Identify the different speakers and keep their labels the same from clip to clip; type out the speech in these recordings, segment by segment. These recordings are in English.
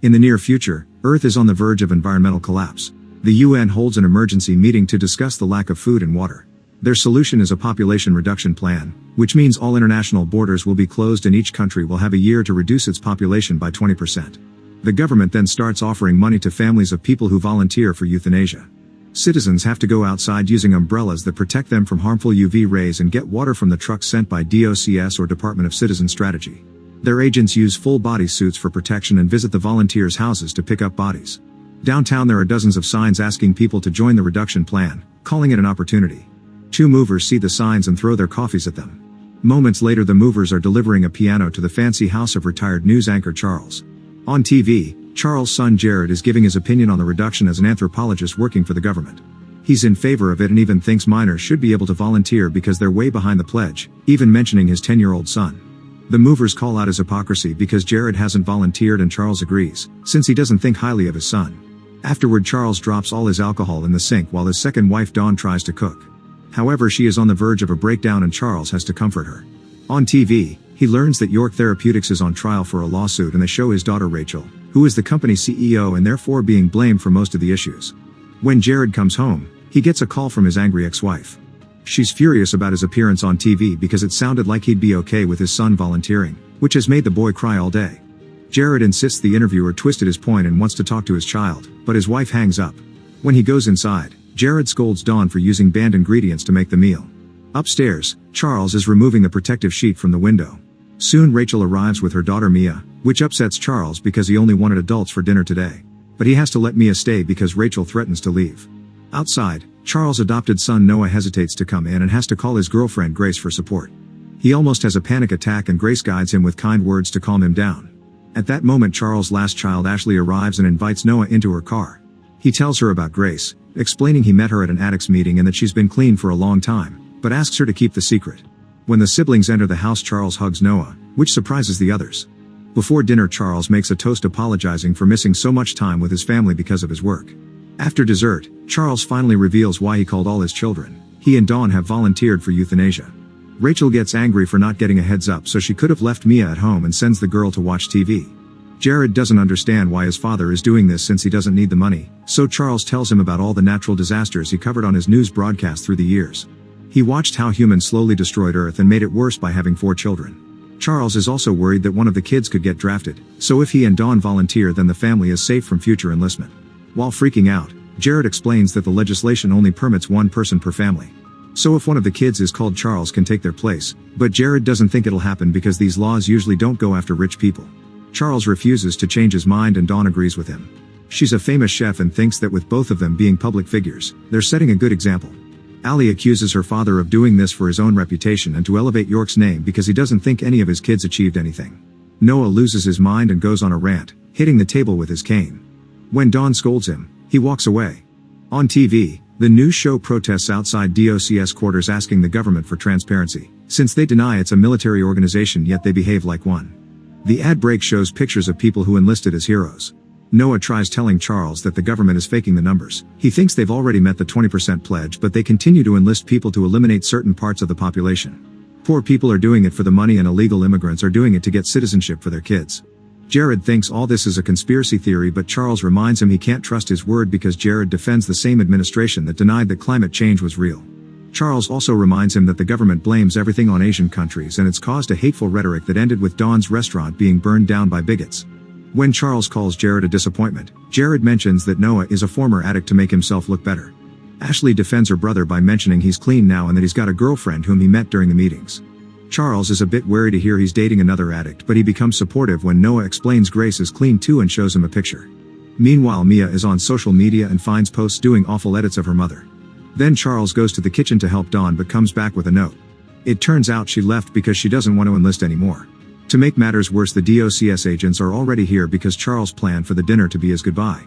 Speaker 1: In the near future, Earth is on the verge of environmental collapse. The UN holds an emergency meeting to discuss the lack of food and water. Their solution is a population reduction plan, which means all international borders will be closed and each country will have a year to reduce its population by 20%. The government then starts offering money to families of people who volunteer for euthanasia. Citizens have to go outside using umbrellas that protect them from harmful UV rays and get water from the trucks sent by DOCS or Department of Citizen Strategy. Their agents use full-body suits for protection and visit the volunteers' houses to pick up bodies. Downtown there are dozens of signs asking people to join the reduction plan, calling it an opportunity. Two movers see the signs and throw their coffees at them. Moments later the movers are delivering a piano to the fancy house of retired news anchor Charles. On TV, Charles' son Garret is giving his opinion on the reduction as an anthropologist working for the government. He's in favor of it and even thinks minors should be able to volunteer because they're way behind the pledge, even mentioning his 10-year-old son. The movers call out his hypocrisy because Garret hasn't volunteered and Charles agrees, since he doesn't think highly of his son. Afterward Charles drops all his alcohol in the sink while his second wife Dawn tries to cook. However, she is on the verge of a breakdown and Charles has to comfort her. On TV, he learns that York Therapeutics is on trial for a lawsuit and they show his daughter Rachel, who is the company's CEO and therefore being blamed for most of the issues. When Garret comes home, he gets a call from his angry ex-wife. She's furious about his appearance on TV because it sounded like he'd be okay with his son volunteering, which has made the boy cry all day. Garret insists the interviewer twisted his point and wants to talk to his child, but his wife hangs up. When he goes inside, Garret scolds Dawn for using banned ingredients to make the meal. Upstairs, Charles is removing the protective sheet from the window. Soon Rachel arrives with her daughter Mia, which upsets Charles because he only wanted adults for dinner today. But he has to let Mia stay because Rachel threatens to leave. Outside, Charles' adopted son Noah hesitates to come in and has to call his girlfriend Grace for support. He almost has a panic attack and Grace guides him with kind words to calm him down. At that moment Charles' last child Ashley arrives and invites Noah into her car. He tells her about Grace, explaining he met her at an addicts meeting and that she's been clean for a long time, but asks her to keep the secret. When the siblings enter the house Charles hugs Noah, which surprises the others. Before dinner Charles makes a toast apologizing for missing so much time with his family because of his work. After dessert, Charles finally reveals why he called all his children. He and Dawn have volunteered for euthanasia. Rachel gets angry for not getting a heads up so she could have left Mia at home and sends the girl to watch TV. Garret doesn't understand why his father is doing this since he doesn't need the money, so Charles tells him about all the natural disasters he covered on his news broadcast through the years. He watched how humans slowly destroyed Earth and made it worse by having 4 children. Charles is also worried that one of the kids could get drafted, so if he and Dawn volunteer then the family is safe from future enlistment. While freaking out, Garret explains that the legislation only permits 1 person per family. So if one of the kids is called Charles can take their place, but Garret doesn't think it'll happen because these laws usually don't go after rich people. Charles refuses to change his mind and Dawn agrees with him. She's a famous chef and thinks that with both of them being public figures, they're setting a good example. Ali accuses her father of doing this for his own reputation and to elevate York's name because he doesn't think any of his kids achieved anything. Noah loses his mind and goes on a rant, hitting the table with his cane. When Dawn scolds him, he walks away. On TV, the news show protests outside DOCS quarters asking the government for transparency, since they deny it's a military organization yet they behave like one. The ad break shows pictures of people who enlisted as heroes. Noah tries telling Charles that the government is faking the numbers. He thinks they've already met the 20% pledge but they continue to enlist people to eliminate certain parts of the population. Poor people are doing it for the money and illegal immigrants are doing it to get citizenship for their kids. Garret thinks all this is a conspiracy theory but Charles reminds him he can't trust his word because Garret defends the same administration that denied that climate change was real. Charles also reminds him that the government blames everything on Asian countries and it's caused a hateful rhetoric that ended with Dawn's restaurant being burned down by bigots. When Charles calls Garret a disappointment, Garret mentions that Noah is a former addict to make himself look better. Ashley defends her brother by mentioning he's clean now and that he's got a girlfriend whom he met during the meetings. Charles is a bit wary to hear he's dating another addict but he becomes supportive when Noah explains Grace is clean too and shows him a picture. Meanwhile Mia is on social media and finds posts doing awful edits of her mother. Then Charles goes to the kitchen to help Dawn but comes back with a note. It turns out she left because she doesn't want to enlist anymore. To make matters worse the DOCS agents are already here because Charles planned for the dinner to be his goodbye.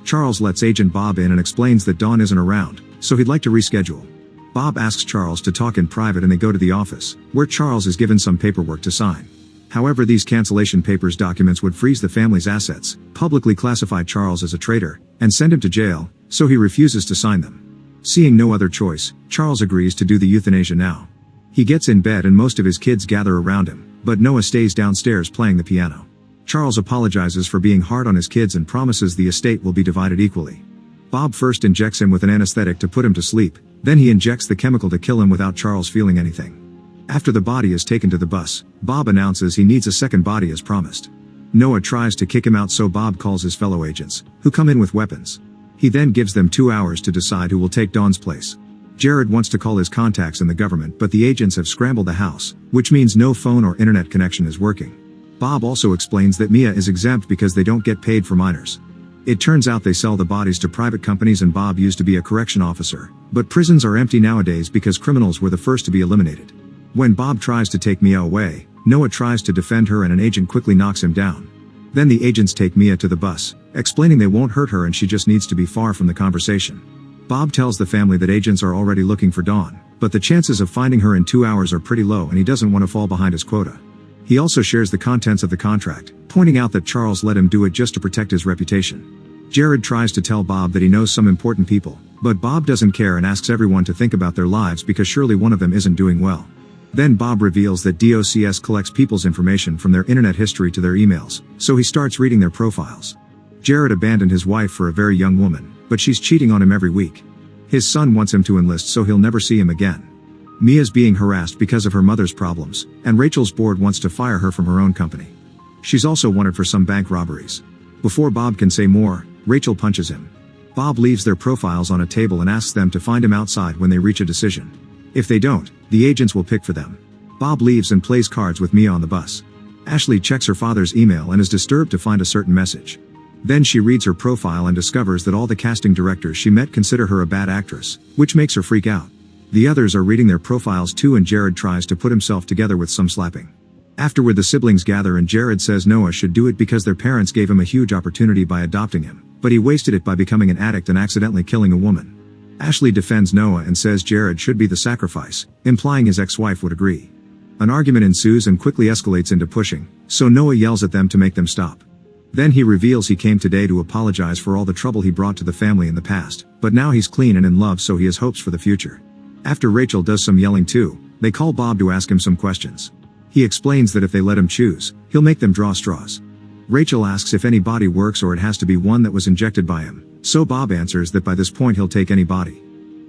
Speaker 1: Charles lets Agent Bob in and explains that Dawn isn't around, so he'd like to reschedule. Bob asks Charles to talk in private and they go to the office, where Charles is given some paperwork to sign. However, these cancellation papers documents would freeze the family's assets, publicly classify Charles as a traitor, and send him to jail, so he refuses to sign them. Seeing no other choice, Charles agrees to do the euthanasia now. He gets in bed and most of his kids gather around him, but Noah stays downstairs playing the piano. Charles apologizes for being hard on his kids and promises the estate will be divided equally. Bob first injects him with an anesthetic to put him to sleep, then he injects the chemical to kill him without Charles feeling anything. After the body is taken to the bus, Bob announces he needs a second body as promised. Noah tries to kick him out, so Bob calls his fellow agents, who come in with weapons. He then gives them 2 hours to decide who will take Dawn's place. Jared wants to call his contacts in the government, but the agents have scrambled the house, which means no phone or internet connection is working. Bob also explains that Mia is exempt because they don't get paid for minors. It turns out they sell the bodies to private companies, and Bob used to be a correction officer, but prisons are empty nowadays because criminals were the first to be eliminated. When Bob tries to take Mia away, Noah tries to defend her and an agent quickly knocks him down. Then the agents take Mia to the bus, explaining they won't hurt her and she just needs to be far from the conversation. Bob tells the family that agents are already looking for Dawn, but the chances of finding her in 2 hours are pretty low and he doesn't want to fall behind his quota. He also shares the contents of the contract, pointing out that Charles let him do it just to protect his reputation. Jared tries to tell Bob that he knows some important people, but Bob doesn't care and asks everyone to think about their lives because surely one of them isn't doing well. Then Bob reveals that DOCS collects people's information from their internet history to their emails, so he starts reading their profiles. Jared abandoned his wife for a very young woman, but she's cheating on him every week. His son wants him to enlist so he'll never see him again. Mia's being harassed because of her mother's problems, and Rachel's board wants to fire her from her own company. She's also wanted for some bank robberies. Before Bob can say more, Rachel punches him. Bob leaves their profiles on a table and asks them to find him outside when they reach a decision. If they don't, the agents will pick for them. Bob leaves and plays cards with Mia on the bus. Ashley checks her father's email and is disturbed to find a certain message. Then she reads her profile and discovers that all the casting directors she met consider her a bad actress, which makes her freak out. The others are reading their profiles too, and Jared tries to put himself together with some slapping. Afterward, the siblings gather and Jared says Noah should do it because their parents gave him a huge opportunity by adopting him, but he wasted it by becoming an addict and accidentally killing a woman. Ashley defends Noah and says Jared should be the sacrifice, implying his ex-wife would agree. An argument ensues and quickly escalates into pushing, so Noah yells at them to make them stop. Then he reveals he came today to apologize for all the trouble he brought to the family in the past, but now he's clean and in love, so he has hopes for the future. After Rachel does some yelling too, they call Bob to ask him some questions. He explains that if they let him choose, he'll make them draw straws. Rachel asks if any body works or it has to be one that was injected by him, so Bob answers that by this point he'll take any body.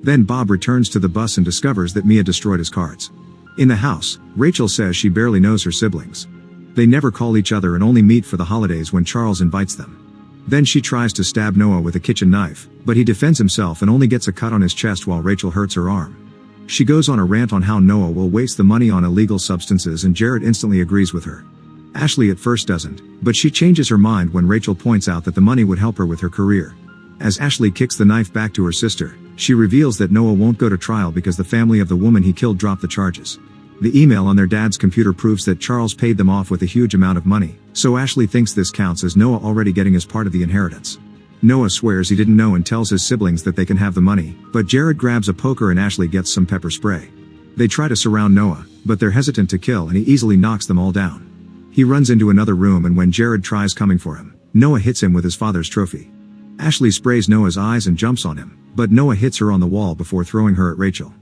Speaker 1: Then Bob returns to the bus and discovers that Mia destroyed his cards. In the house, Rachel says she barely knows her siblings. They never call each other and only meet for the holidays when Charles invites them. Then she tries to stab Noah with a kitchen knife, but he defends himself and only gets a cut on his chest while Rachel hurts her arm. She goes on a rant on how Noah will waste the money on illegal substances, and Jared instantly agrees with her. Ashley at first doesn't, but she changes her mind when Rachel points out that the money would help her with her career. As Ashley kicks the knife back to her sister, she reveals that Noah won't go to trial because the family of the woman he killed dropped the charges. The email on their dad's computer proves that Charles paid them off with a huge amount of money, so Ashley thinks this counts as Noah already getting his part of the inheritance. Noah swears he didn't know and tells his siblings that they can have the money, but Jared grabs a poker and Ashley gets some pepper spray. They try to surround Noah, but they're hesitant to kill and he easily knocks them all down. He runs into another room, and when Jared tries coming for him, Noah hits him with his father's trophy. Ashley sprays Noah's eyes and jumps on him, but Noah hits her on the wall before throwing her at Rachel.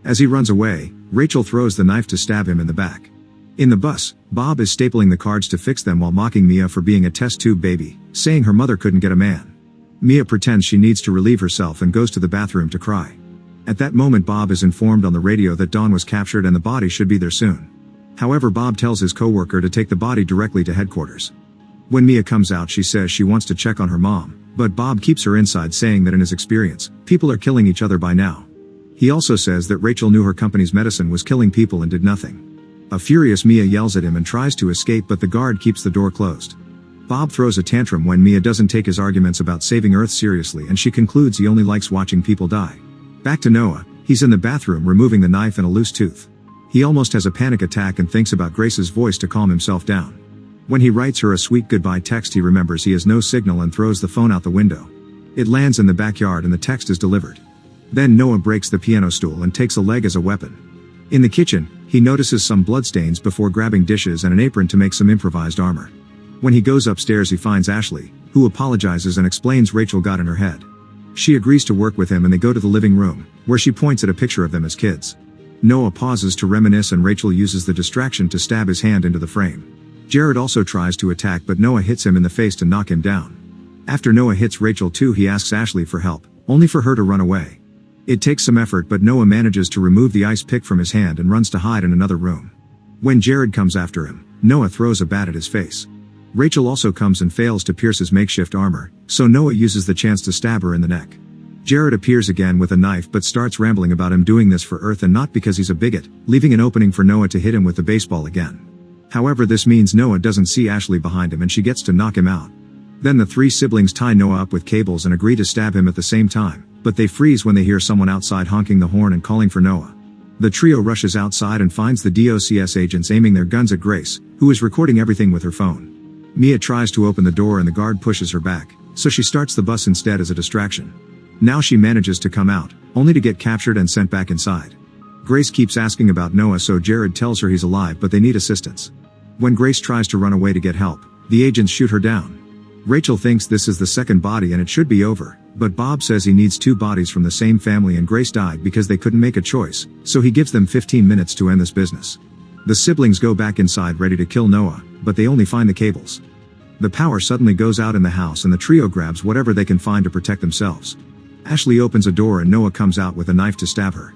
Speaker 1: As he runs away, Rachel throws the knife to stab him in the back. In the bus, Bob is stapling the cards to fix them while mocking Mia for being a test tube baby, saying her mother couldn't get a man. Mia pretends she needs to relieve herself and goes to the bathroom to cry. At that moment, Bob is informed on the radio that Dawn was captured and the body should be there soon. However, Bob tells his coworker to take the body directly to headquarters. When Mia comes out, she says she wants to check on her mom, but Bob keeps her inside, saying that in his experience, people are killing each other by now. He also says that Rachel knew her company's medicine was killing people and did nothing. A furious Mia yells at him and tries to escape, but the guard keeps the door closed. Bob throws a tantrum when Mia doesn't take his arguments about saving Earth seriously, and she concludes he only likes watching people die. Back to Noah, he's in the bathroom removing the knife and a loose tooth. He almost has a panic attack and thinks about Grace's voice to calm himself down. When he writes her a sweet goodbye text, he remembers he has no signal and throws the phone out the window. It lands in the backyard and the text is delivered. Then Noah breaks the piano stool and takes a leg as a weapon. In the kitchen, he notices some bloodstains before grabbing dishes and an apron to make some improvised armor. When he goes upstairs, he finds Ashley, who apologizes and explains Rachel got in her head. She agrees to work with him and they go to the living room, where she points at a picture of them as kids. Noah pauses to reminisce and Rachel uses the distraction to stab his hand into the frame. Garret also tries to attack, but Noah hits him in the face to knock him down. After Noah hits Rachel too, he asks Ashley for help, only for her to run away. It takes some effort, but Noah manages to remove the ice pick from his hand and runs to hide in another room. When Garret comes after him, Noah throws a bat at his face. Rachel also comes and fails to pierce his makeshift armor, so Noah uses the chance to stab her in the neck. Garret appears again with a knife but starts rambling about him doing this for Earth and not because he's a bigot, leaving an opening for Noah to hit him with the baseball again. However, this means Noah doesn't see Ashley behind him and she gets to knock him out. Then the three siblings tie Noah up with cables and agree to stab him at the same time, but they freeze when they hear someone outside honking the horn and calling for Noah. The trio rushes outside and finds the DOCS agents aiming their guns at Grace, who is recording everything with her phone. Mia tries to open the door and the guard pushes her back, so she starts the bus instead as a distraction. Now she manages to come out, only to get captured and sent back inside. Grace keeps asking about Noah, so Garret tells her he's alive but they need assistance. When Grace tries to run away to get help, the agents shoot her down. Rachel thinks this is the second body and it should be over, but Bob says he needs 2 bodies from the same family and Grace died because they couldn't make a choice, so he gives them 15 minutes to end this business. The siblings go back inside ready to kill Noah, but they only find the cables. The power suddenly goes out in the house and the trio grabs whatever they can find to protect themselves. Ashley opens a door and Noah comes out with a knife to stab her.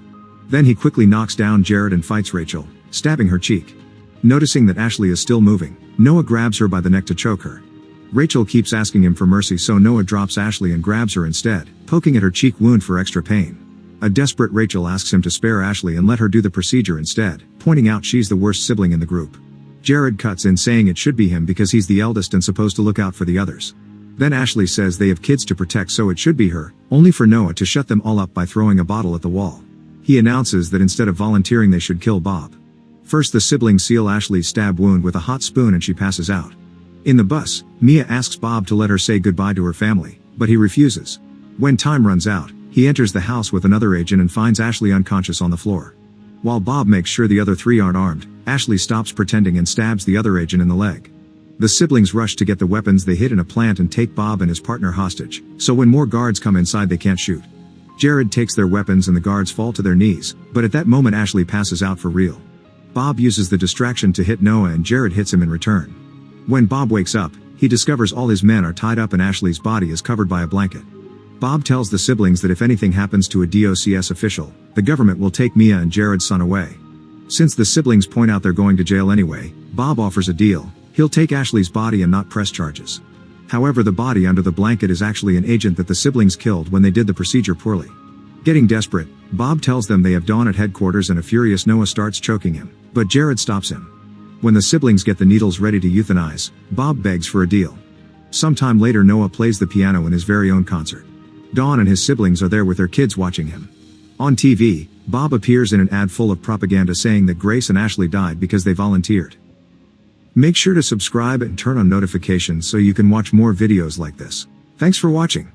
Speaker 1: Then he quickly knocks down Garret and fights Rachel, stabbing her cheek. Noticing that Ashley is still moving, Noah grabs her by the neck to choke her. Rachel keeps asking him for mercy, so Noah drops Ashley and grabs her instead, poking at her cheek wound for extra pain. A desperate Rachel asks him to spare Ashley and let her do the procedure instead, pointing out she's the worst sibling in the group. Garret cuts in saying it should be him because he's the eldest and supposed to look out for the others. Then Ashley says they have kids to protect, so it should be her, only for Noah to shut them all up by throwing a bottle at the wall. He announces that instead of volunteering they should kill Bob. First the siblings seal Ashley's stab wound with a hot spoon and she passes out. In the bus, Mia asks Bob to let her say goodbye to her family, but he refuses. When time runs out, he enters the house with another agent and finds Ashley unconscious on the floor. While Bob makes sure the other 3 aren't armed, Ashley stops pretending and stabs the other agent in the leg. The siblings rush to get the weapons they hid in a plant and take Bob and his partner hostage, so when more guards come inside they can't shoot. Garret takes their weapons and the guards fall to their knees, but at that moment Ashley passes out for real. Bob uses the distraction to hit Noah and Garret hits him in return. When Bob wakes up, he discovers all his men are tied up and Ashley's body is covered by a blanket. Bob tells the siblings that if anything happens to a DOCS official, the government will take Mia and Jared's son away. Since the siblings point out they're going to jail anyway, Bob offers a deal. He'll take Ashley's body and not press charges. However, the body under the blanket is actually an agent that the siblings killed when they did the procedure poorly. Getting desperate, Bob tells them they have Dawn at headquarters and a furious Noah starts choking him, but Jared stops him. When the siblings get the needles ready to euthanize, Bob begs for a deal. Sometime later Noah plays the piano in his very own concert. Dawn and his siblings are there with their kids watching him. On TV, Bob appears in an ad full of propaganda saying that Grace and Ashley died because they volunteered. Make sure to subscribe and turn on notifications so you can watch more videos like this. Thanks for watching.